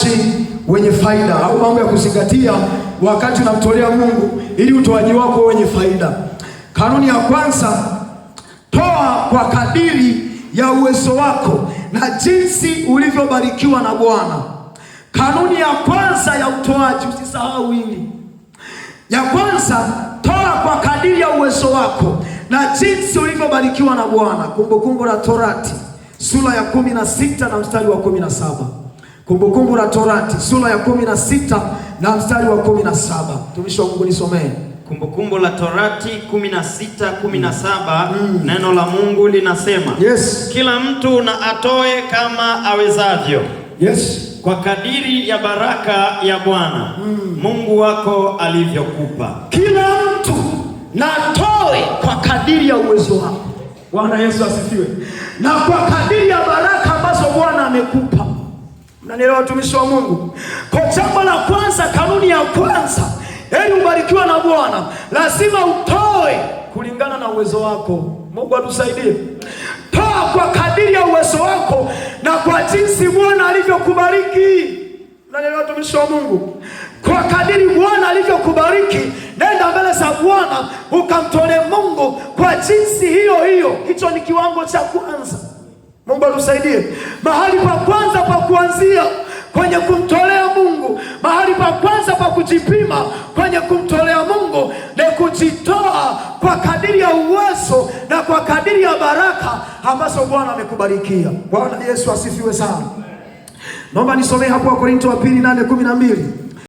utoaji wenye faida, au mambo ya kuzingatia wakati unamtolea Mungu ili utoaji wako wenye faida. Kanuni ya kwanza, toa kwa kadiri ya uwezo wako na jinsi ulivyobarikiwa na Bwana. Kanuni ya kwanza ya utoaji, usisahau hili. Ya kwanza, toa kwa kadiri ya uwezo wako na jinsi ulivyobarikiwa na Bwana. Kumbukumbu la Torati sura ya 16 na mstari wa 17. Kumbukumbu la Torati sura ya 16 na mstari wa 17. Mtumishi wa Mungu nisomee. Kumbukumbu la Torati 16:17. Neno la Mungu linasema, yes, kila mtu na atoe kama awezavyo, yes, kwa kadiri ya baraka ya Bwana Mungu wako alivyokupa. Kila mtu na atoe kwa kadiri ya uwezo wako. Bwana Yesu asifiwe. Na kwa kadiri ya baraka ambazo Bwana amekupa. Mnanielewa watumishi wa Mungu? Kwa jambo la kwanza, kanuni ya kwanza, ili ubarikiwa na Bwana, lazima utoe kulingana na uwezo wako. Mungu atusaidie. Toa kwa kadiri ya uwezo wako na kwa jinsi Bwana alivyokubariki. Mnanielewa watumishi wa Mungu? Kwa kadiri Bwana alivyokubariki, nenda mbele za Bwana ukamtolee Mungu kwa jinsi hiyo hiyo. Hicho ni kiwango cha kwanza. Mungu atusaidie. Mahali pa kwanza pa kuanzia kwenye kumtolea Mungu, mahali pa kwanza pa kujipima kwenye kumtolea Mungu ni kujitoa kwa kadiri ya uwezo na kwa kadiri ya baraka ambazo Bwana amekubarikia. Bwana Yesu asifiwe sana. Naomba nisomee hapo Wakorintho wa 2:8-12.